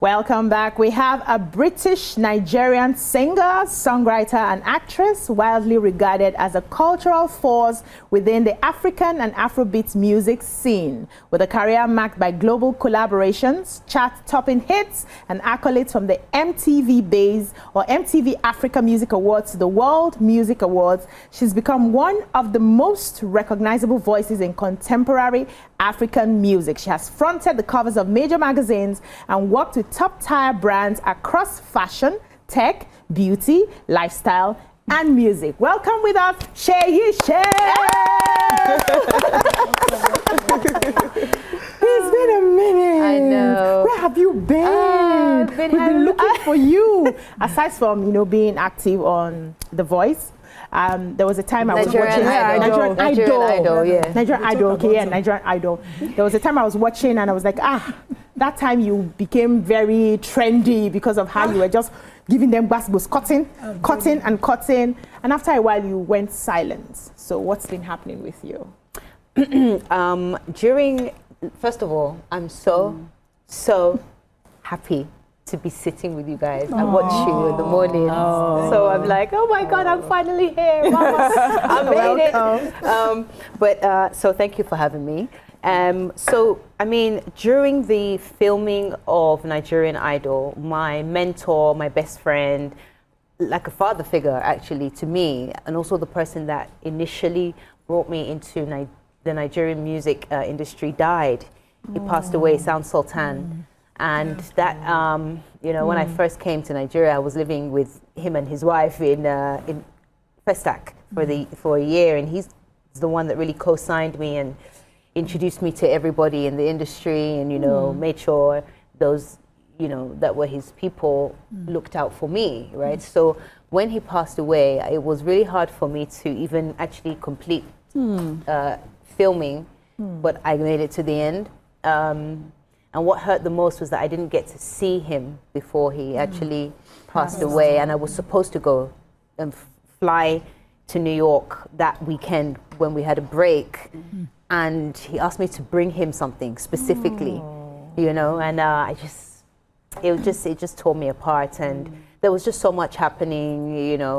Welcome back. We have a British-Nigerian singer, songwriter, and actress, widely regarded as a cultural force within the African and Afrobeat music scene, with a career marked by global collaborations, chart-topping hits, and accolades from the MTV Base or MTV Africa Music Awards to the World Music Awards. She's become one of the most recognizable voices in contemporary African music. She has fronted the covers of major magazines and worked with top-tier brands across fashion, tech, beauty, lifestyle, and music. Welcome with us, Seyi Shay. It's been a minute. I know. Where have you been? We've been looking for you. Aside from, being active on The Voice, there was a time I was watching Nigerian Idol. Nigerian Idol. There was a time I was watching and I was like, that time you became very trendy because of how you were just giving them basketballs, cutting. And after a while, you went silent. So what's been happening with you? First of all, I'm so happy to be sitting with you guys. I watch you in the mornings. So I'm like, oh my God, I'm finally here. Mama, I made it. So thank you for having me. During the filming of Nigerian Idol, my mentor, my best friend, like a father figure actually to me, and also the person that initially brought me into the Nigerian music industry died. He passed away, Sultan. And that, when I first came to Nigeria, I was living with him and his wife in Festac for a year, and he's the one that really co-signed me and introduced me to everybody in the industry, and made sure those that were his people looked out for me, right? So when he passed away, it was really hard for me to even actually complete filming, but I made it to the end. And what hurt the most was that I didn't get to see him before he actually passed away. And I was supposed to go and fly to New York that weekend when we had a break. And he asked me to bring him something specifically, and it just tore me apart. And there was just so much happening, and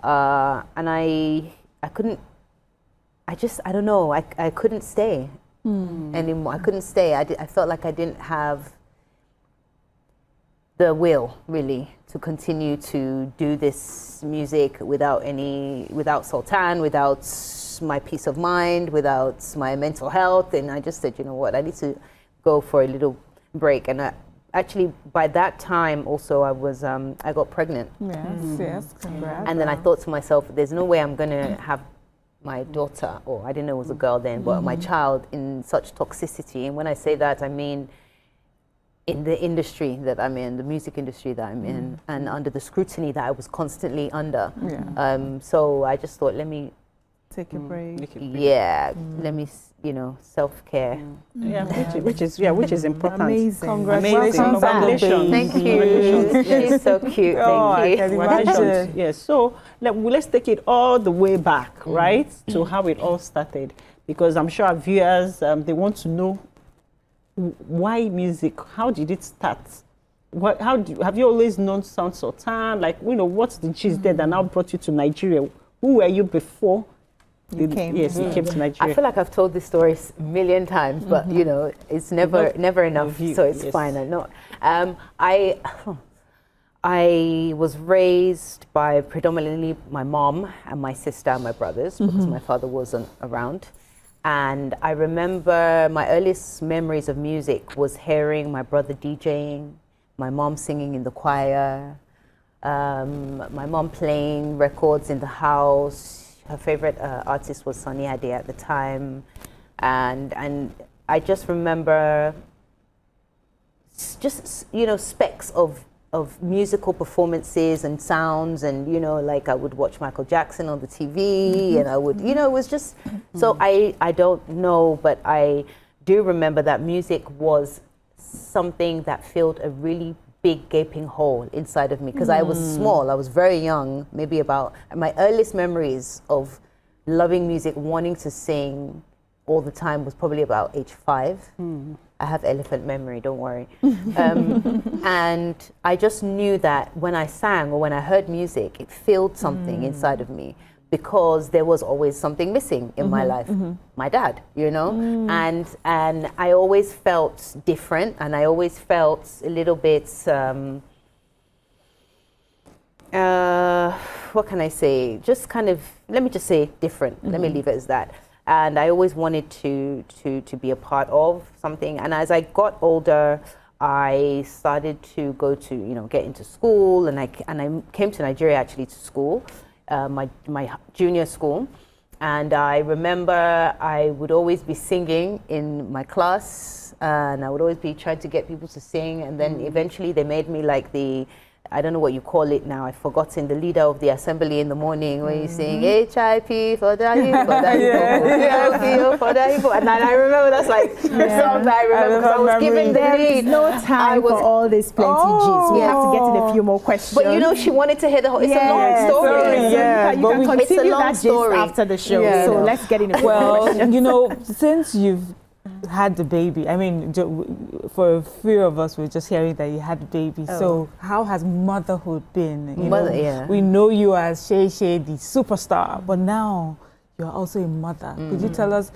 I couldn't, I don't know, I couldn't stay. Anymore. I couldn't stay. I felt like I didn't have the will really to continue to do this music without Sultan, without my peace of mind, without my mental health. And I just said, you know what, I need to go for a little break. And actually by that time also I got pregnant. Yes, congrats. And then I thought to myself, there's no way I'm gonna have my daughter, or I didn't know it was a girl then, but my child in such toxicity. And when I say that, I mean in the industry that I'm in, the music industry that I'm in, and under the scrutiny that I was constantly under. So I just thought, let me take a break. Let me, self-care. Which is important. Amazing. Congratulations. Thank you. She's so cute. Thank you. Congratulations. Yes. So let's take it all the way back, right, to how it all started, because I'm sure our viewers they want to know why music. How did it start? Have you always known Sultan? What's the gist there that now brought you to Nigeria? Who were you before? You came to Nigeria. I feel like I've told this story a million times, but it's never enough. So it's fine. I know. I was raised by predominantly my mom and my sister and my brothers, because my father wasn't around. And I remember my earliest memories of music was hearing my brother DJing, my mom singing in the choir, my mom playing records in the house. Her favorite artist was Sunny Ade at the time, and I just remember just specks of musical performances and sounds, and I would watch Michael Jackson on the TV, and I would it was just so I don't know, but I do remember that music was something that filled a really big gaping hole inside of me, because I was small, I was very young, maybe about my earliest memories of loving music, wanting to sing all the time was probably about age 5. I have elephant memory, don't worry. And I just knew that when I sang or when I heard music, it filled something inside of me, because there was always something missing in my life. My dad, you know? And I always felt different, and I always felt a little bit, what can I say? Just kind of, let me just say different. Let me leave it as that. And I always wanted to be a part of something. And as I got older, I started to go to, get into school, and I came to Nigeria actually to school, my junior school. And I remember I would always be singing in my class, and I would always be trying to get people to sing. And then eventually they made me like I don't know what you call it now, I've forgotten, the leader of the assembly in the morning, where you sing HIP for the Igbo, for the Igbo, for the Igbo. And I remember that's like the song that I remember, because I was given the lead. No time for all this plenty G's. We have to get in a few more questions. But she wanted to hear the whole, it's a long story. You can continue that story after the show. Yeah. So let's get in a few more questions. Since you've had the baby, I mean, for a few of us, we're just hearing that you had the baby. So how has motherhood been? We know you as Seyi Shay, the superstar, but now you're also a mother. Could you tell us,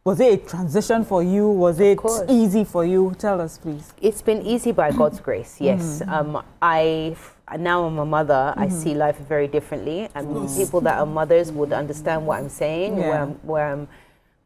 was it a transition for you? Was it easy for you? Tell us, please. It's been easy by God's grace, yes. Now I'm a mother, I see life very differently, and people that are mothers would understand what I'm saying, where I'm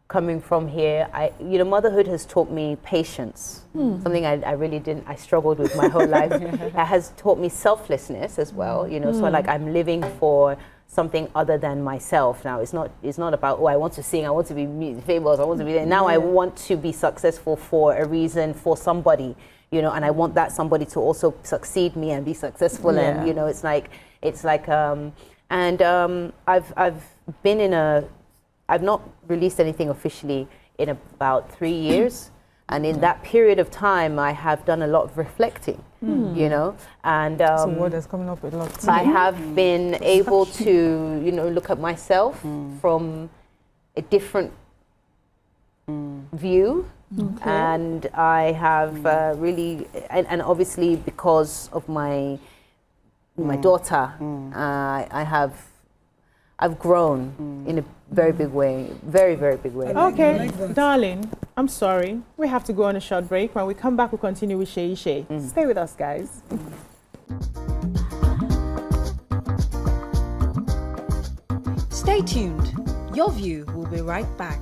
coming from here. Motherhood has taught me patience, something I really didn't, I struggled with my whole life. It has taught me selflessness as well, so like I'm living for something other than myself now. It's not about, I want to sing, I want to be famous, I want to be there. Now I want to be successful for a reason, for somebody, and I want that somebody to also succeed me and be successful. And, I've been in I've not released anything officially in about 3 years. And in that period of time, I have done a lot of reflecting, and some word that's coming up a lot. I have been able to, look at myself from a different view. And I have really, and obviously because of my daughter, I've grown in a very big way, very, very big way. Okay, darling, I'm sorry. We have to go on a short break. When we come back, we'll continue with Seyi Shay. Stay with us, guys. Stay tuned. Your View will be right back.